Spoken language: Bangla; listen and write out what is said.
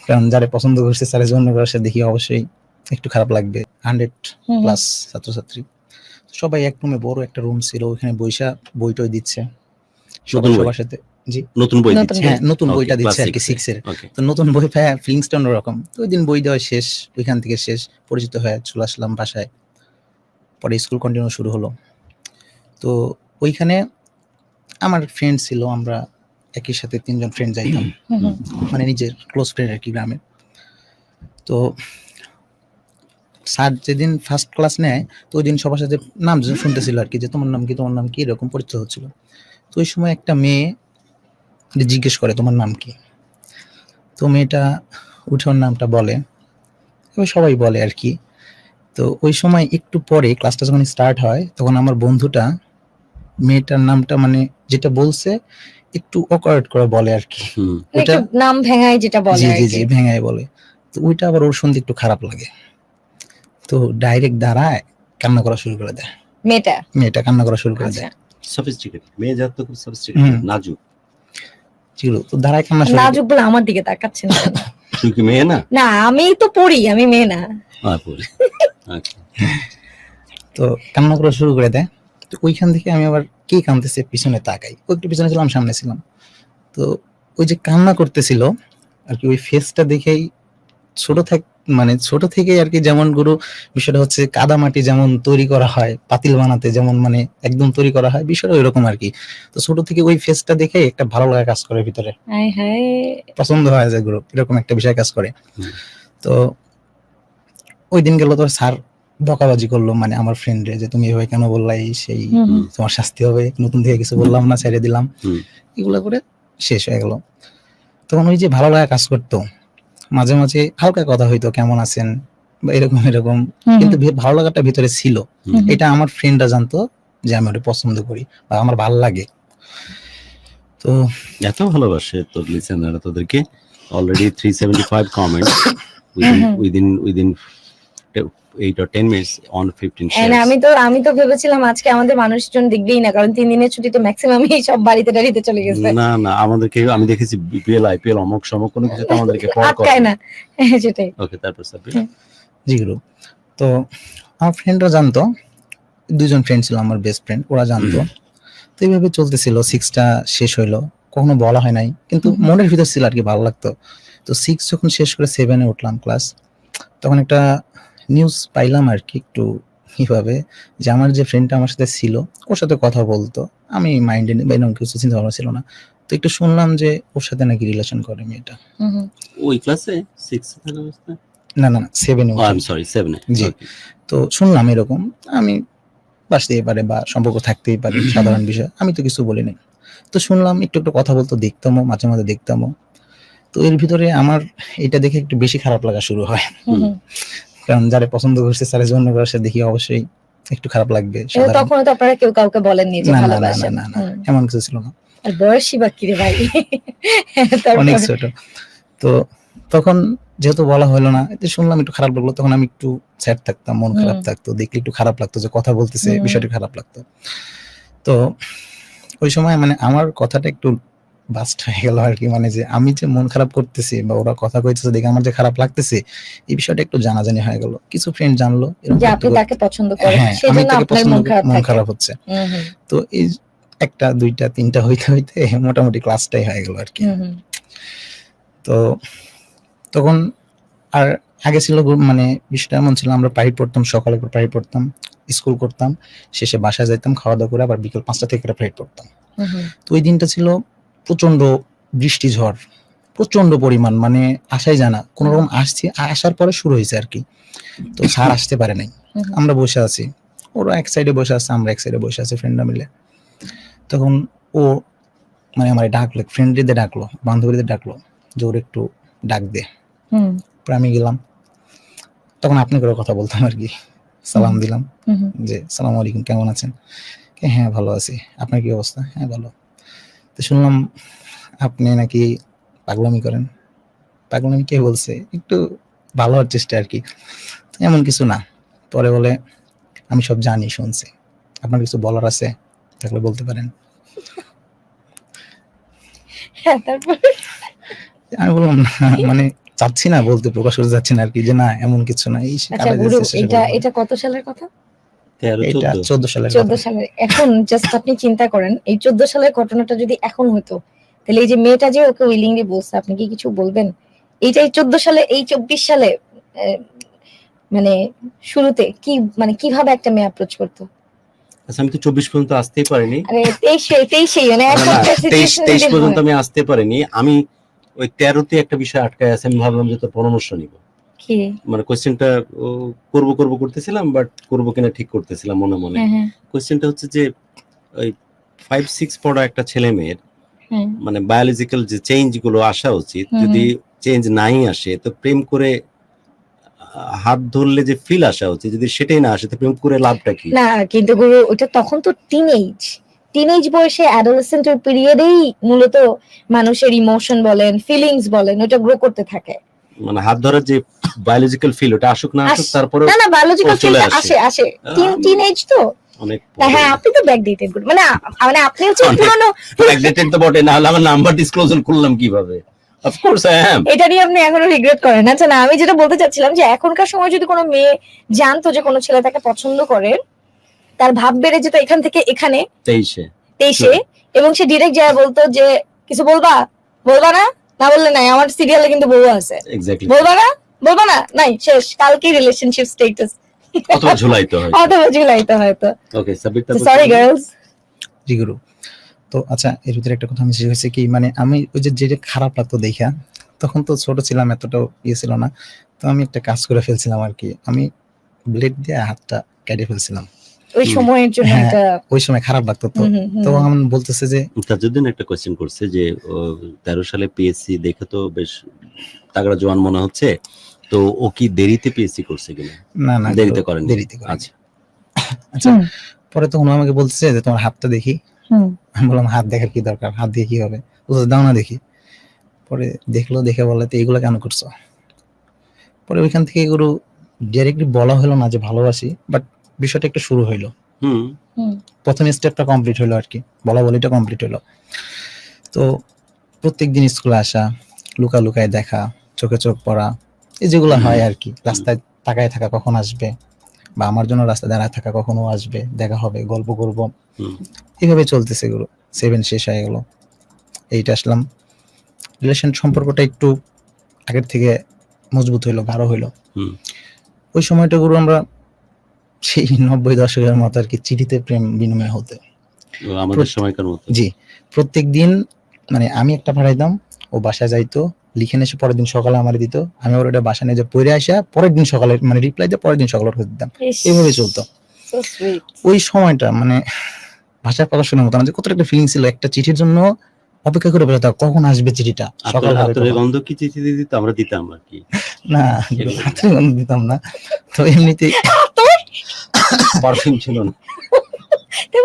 কারণ যারা পছন্দ করছে তারা জন্য করছে দেখি অবশ্যই একটু খারাপ লাগবে। 100+ ছাত্রছাত্রী, সবাই এক রুমে, বড় একটা রুম ছিল, ওখানে বইসা বই-টই দিচ্ছে সবাই সবার সাথে। জি, নতুন বই দিচ্ছে, হ্যাঁ নতুন বইটা দিচ্ছে আর কি 6 এর। তো নতুন বই পায় ফিলিংসটা অন্যরকম। তো ওই দিন বই দেওয়া শেষ, ওইখান থেকে শেষ, পরিচিত হয়ে চলে আসলাম বাসায়। পরে স্কুল কন্টিনিউ শুরু হলো। তো ওইখানে আমার ফ্রেন্ড ছিল, আমরা একই সাথে 3 জন ফ্রেন্ড যাইতাম, মানে নিজের ক্লোজ ফ্রেন্ড আর কি গ্রামের। তো স্যার যেদিন ফার্স্ট ক্লাস নেয়, তো ওই দিন সবার সাথে নাম শুনতেছিল আর কি, যে তোমার নাম কি, তোমার নাম কি, এরকম পরিচিত হচ্ছিল। তো ওই সময় একটা মেয়ে জিজ্ঞেস করে তোমার নাম কি। তো মেয়েটা উঠে ওর নামটা বলে, সবাই বলে আর কি। তো ওই সময় একটু পরে ক্লাসটা যখন স্টার্ট হয়, তখন আমার বন্ধুটা মেয়েটার নামটা মানে যেটা বলছে একটু অকওয়ার্ড করে বলে আর কি, ওটা নাম ভেঙায় যেটা বলে আর কি। জি ভেঙায় বলে। তো ওইটা আবার ওর শুনতে একটু খারাপ লাগে, তো ডাইরেক্ট দাঁড়ায় কান্না করা শুরু করে দেয়। মেয়েটা কান্না করা শুরু করে দেয়। সফিস্টিকেটেড মেয়ে, যা তো খুব সফিস্টিকেটেড, নাজুক ছিল। তো দাঁড়ায় কান্না শুরু, নাজুক বলে আমার দিকে তাকাচ্ছে না। তুই কি মেয়ে না? না, আমি তো পড়ি, আমি মেয়ে না। পড়ি। আচ্ছা। তো কান্না করা শুরু করে দেয়। তো ওইখান থেকে আমি আবার কে কাঁদতেছে পিছনে তাকাই, ও একটু পিছনে ছিলাম, সামনে ছিলাম। তো ওই যে কান্না করতেছিল আর কি, ওই ফেসটা দেখেই ছোট থেকে আর কি, যেমন গুরু বিষয়টা হচ্ছে কাদা মাটি যেমন তৈরি করা হয় পাতিল বানাতে, যেমন মানে একদম তৈরি করা হয়, বিষয়টা ওইরকম আর কি। তো ছোট থেকে ওই ফেসটা দেখে একটা ভালো লাগা কাজ করে ভিতরে, পছন্দ হয় যে গুরু, এরকম একটা বিষয় কাজ করে। তো ওই দিন গেল, তোর স্যার বকাবাজি করলো, মানে আমার ফ্রেন্ডে, যে তুমি এভাবে কেন বললাই, সেই তোমার শাস্তি হবে, নতুন থেকে কিছু বললাম না, ছেড়ে দিলাম, এগুলো করে শেষ হয়ে গেল। তখন ওই যে ভালো লাগা কাজ করতো, মাঝে মাঝে হালকা কথা হইতো, কেমন আছেন বা এরকম, কিন্তু ভালো লাগাটা ভিতরে ছিল। এটা আমার ফ্রেন্ডরা জানতো যে আমি ওটা পছন্দ করি বা আমার ভালো লাগে। তো এত ভালোবাসে তোর লিসেনাররা তোদেরকে। Already 375 comments within 8 or 10 minutes on 15 shares. আমি তো ভেবেছিলাম আজকে আমাদের মানুষজন দেখবেই না, কারণ 3 দিনের ছুটিতে ম্যাক্সিমাম এই সব বাড়িতে চলে গেছে। না আমাদেরকে, আমি দেখেছি বিপিএল আইপিএল অমুক সমক কোনো কিছু আমাদেরকে পড় করে না, সেটাই। ওকে, তারপর সাবির জি গুরু। তো আমার ফ্রেন্ডরা জানতো, 2 জন ফ্রেন্ড ছিল আমার বেস্ট ফ্রেন্ড, ওরা জানতো। তো এইভাবে চলতেছিল, 6টা শেষ হইলো, কখনো বলা হয় নাই, কিন্তু মনের ভিতর ছিল আর কি, ভালো লাগতো। তো 6 যখন শেষ করে 7 এ উঠলাম ক্লাস, তখন একটা নিউজ পাইলাম আর কি, একটু কিভাবে, যে আমার যে ফ্রেন্ডটা আমার সাথে ছিল, ওর সাথে কথা বলতো, আমি মাইন্ডে এরকম কিছু চিন্তা ভাবনা ছিল না। তো একটু শুনলাম যে ওর সাথে নাকি রিলেশন করে মেয়েটা। ওই ক্লাসে 6 এ থাকা অবস্থায়? না 7 এ। আই এম সরি, 7 এ। জি। তো শুনলাম এরকম, আমি বাসতেই পারে বা সম্পর্ক থাকতেই পারে, সাধারণ বিষয়, আমি তো কিছু বলিনি। তো শুনলাম, একটু কথা বলতো, দেখতামও, মাঝে মাঝে দেখতামও। তো এর ভিতরে আমার এটা দেখে একটু বেশি খারাপ লাগা শুরু হয়, কারণ যারা পছন্দ করছে তারা জন্য করছে দেখি অবশ্যই একটু খারাপ লাগবে। তখন তো আপনারা কেউ কাউকে বলেননি যে ভালোবাসেন? না এমন কিছু ছিল না। আর বয়সী বাকি রে ভাই, অনেক ছোট। তো তখন যেহেতু বলা হলো না, এতে শুনলাম, একটু খারাপ লাগলো। তখন আমি একটু স্যাড থাকতাম, মন খারাপ থাকতো, দেখলে একটু খারাপ লাগতো যে কথা বলতেছে, বিষয়টা খারাপ লাগতো। তো ওই সময় মানে আমার কথাটা একটু বাস্ট হয়ে গেল আর কি, মানে যে আমি যে মন খারাপ করতেছি বা ওরা কথা কইতেছে দেখে আমার যে খারাপ লাগতেছে, এই বিষয়টা একটু জানাজানি হয়ে গেল। কিছু ফ্রেন্ড জানলো যে আপনি তাকে পছন্দ করেন, সেজন্য আপনার মন খারাপ হচ্ছে। তো এই 1টা 2টা 3টা হইতে হইতে মোটামুটি ক্লাসটাই হয়ে গেল আর কি। তো তখন আর আগে ছিল মানে বিষয়টা এমন ছিল, আমরা প্রাইভেট পড়তাম, সকালে প্রাইভেট পড়তাম, স্কুল করতাম, শেষে বাসায় যাইতাম, খাওয়া দাওয়া করে আবার বিকেল 5টা থেকে প্রাইভেট পড়তাম। তো ওই দিনটা ছিল প্রচন্ড বৃষ্টি ঝড়, প্রচন্ড পরিমাণ, মানে আসাই জানা, কোন রকম আসার পরে শুরু হয়েছে আর কি। তো স্যার আসতে পারে নাই, আমরা বসে আছি, ওরা এক সাইডে বসে আছে, আমরা এক সাইডে বসে আছি ফ্রেন্ডরা মিলে। তখন ও মানে আমার ডাকলো, ফ্রেন্ডদের ডাকলো, বান্ধবীদের ডাকলো, যে ওর একটু ডাক দে। আমি গেলাম, তখন আপনি করে কথা বলতাম আর কি, সালাম দিলাম, যে সালাম আলাইকুম, কেমন আছেন? হ্যাঁ ভালো আছি, আপনার কি অবস্থা? হ্যাঁ ভালো। তো শুনলাম আপনি নাকি পাগলামি করেন। পাগলামি কে বলছে? একটু ভালো হওয়ার চেষ্টা আর কি, এমন কিছু না। পরে বলে আমি সব জানি, শুনছি, আপনার কিছু বলার আছে থাকলে বলতে পারেন। আমি বললাম না, মানে চাচ্ছি না বলতে, প্রকাশ করতে যাচ্ছি না আর কি, যে না এমন কিছু না, এই আচ্ছা কাটাই গুরু, যাচ্ছে, সেটা বলবো না। এটা কত সালের কথা? 13 এটা 14 14 সালের 14 কথা। সালের। এখন জাস্ট আপনি চিন্তা করেন, এই 14 সালের ঘটনাটা যদি এখন হতো, তাহলে এই যে মেয়েটা যে ওকে উইলিংলি বলছে, আপনি কি কিছু বলবেন? এইটাই 14 সালে, এই 24 সালে মানে শুরুতে কি, মানে কিভাবে একটা মেয়ে অ্যাপ্রোচ করতো? আচ্ছা আমি তো 24 পর্যন্ত আসতেই পারিনি। আরে 23 মানে না, এখন না, একটা 23 সিচুয়েশন 23 পর্যন্ত আমি আসতে পারিনি। আমি ওই 13তে একটা বিষয় আটকায় আছে, আমি ভাবলাম যে তোর পরামর্শ নিব। কি, মানে কোশ্চেনটা করব করতেছিলাম, বাট করব কিনা ঠিক করতেছিলাম মনে মনে। হ্যাঁ কোশ্চেনটা হচ্ছে যে ওই 5-6 পড়া একটা ছেলে মেয়ের হ্যাঁ মানে বায়োলজিক্যাল যে চেঞ্জ গুলো আসা উচিত, হুম, যদি চেঞ্জ নাই আসে তো প্রেম করে হাত ধরলে যে ফিল আসা উচিত, যদি সেটাই না আসে তো প্রেম করে লাভটা কি? না কিন্তু গুরু, ওটা তখন তো টিনেজ বয়সে, অ্যাডোলেসেন্টের পিরিয়ডেই মূলত মানুষের ইমোশন বলেন, ফিলিংস বলেন, ওটা গ্রো করতে থাকে। মানে হাত ধরার যে বায়োলজিক্যাল ফিল, ওটা আসুক না আসুক তারপরে না বায়োলজিক্যাল ও চলে ফিলটা আসে। আসে টিনেজ তো। অনেক হ্যাঁ আপনি তো ব্যাকডেটেড গুরু, মানে মানে আপনি হচ্ছে অনেক পুরনো। ব্যাকডেটেড তো বটে, না হলে আমার নাম্বার ডিসক্লোজার করলাম কিভাবে? Of course I am. এটা নিয়ে আপনি এখনো রিগ্রেট করেন? আচ্ছা না, আমি যেটা বলতে চাচ্ছিলাম যে এখনকার সময় যদি কোনো মেয়ে জানতো যে কোনো ছেলে তাকে পছন্দ করে, তার ভাব বেড়ে যেত এখান থেকে এখানে 23-এ, এবং সে ডিরেক্ট যায় বলতো যে কিছু বলবা না, না বললে নাই, আমার সিরিয়ালে কিন্তু বউ আছে, এক্স্যাক্টলি। বলবা না, নাই, শেষ, কালকে রিলেশনশিপ স্ট্যাটাস, অথবা ঝুলাইতে হয়। অথবা জুলাইতে হয়তো। ওকে সাবির, সরি গার্লস। জি গুরু। তো আচ্ছা, এর ভিতরে একটা কথা মিস হয়েছে কি, মানে আমি ওই যে যেটা খারাপ লাগতো দেখা, তখন তো ছোট ছিলাম, এতটাও ইয়ে ছিল না, তো আমি একটা কাজ করে ফেলছিলাম আর কি, আমি ব্লেড দিয়ে হাতটা কেটে ফেলছিলাম। ওই সময়ের জন্য হ্যাঁ, এটা ওই সময় খারাপ লাগতো তো। তো আমি বলতেছে যে তাজউদ্দিন একটা কোশ্চেন করছে যে 13 সালে পিএসসি দেখে তো বেশ তাগড়া জওয়ান মনে হচ্ছে, তো ও কি দেরিতে পিএসসি করছে কিনা? না দেরিতে করেন? দেরিতে করেনি। আচ্ছা আচ্ছা, পরে তখন ও আমাকে বলতেছে যে তোমার হাতটা দেখি। আমি বললাম হাত দেখার কি দরকার, হাত দিয়ে কি হবে? বলছে দাও না দেখি। পরে দেখলো, দেখে বলে তো এগুলো কেন করছো? পরে ওইখান থেকে এগুলো ডাইরেক্টলি বলা হলো না যে ভালোবাসি, বাট বিষয়টা একটু শুরু হইলো। প্রথম স্টেপটা কমপ্লিট হলো আর কি, বলা বলিটা কমপ্লিট হলো। তো প্রত্যেকদিন স্কুলে আসা, লুকায় দেখা, চোখে চোখ পড়া, এই যেগুলো হয় আর কি, রাস্তায় তাকায় থাকা কখন আসবে, বা আমার জন্য রাস্তায় দাঁড়ায় থাকা কখনো আসবে, দেখা হবে, গল্প করব, এইভাবে চলতেছে এগুলো। 7 শেষ হয়ে গেল, 8 আসলাম, রিলেশন সম্পর্কটা একটু আগের থেকে মজবুত হইলো, গাঢ় হইলো। ওই সময়টা গুলো আমরা সেই 90 দশকের মতো আর কি, চিঠিতে প্রেম বিনিময় হতে, আমাদের সময়কার মতো। জি, প্রত্যেক দিন মানে আমি একটা পাঠাইতাম, ও বাসায় যাইতো, লিখে এসে পরের দিন সকালে আমার দিত, আমি ওর ওটা বাসায় নিয়ে যে পড়ে আসা পরের দিন সকালে মানে রিপ্লাই দিয়ে পরের দিন সকালে ওকে দিতাম, এইভাবে চলতো। ওই সময়টা মানে ভাষায় প্রকাশ করার মতো না যে কতটা একটা ফিলিং ছিল, একটা চিঠির জন্য অপেক্ষা করে বসে থাকা, কখন আসবে চিঠিটা, সকাল হবে আপনার কখন। গন্ধ কি চিঠি দিয়ে দিত? আমরা দিতাম আর কি। না হাতের গন্ধ দিতাম না, তো এমনিতেই পারফিউম ছিল না।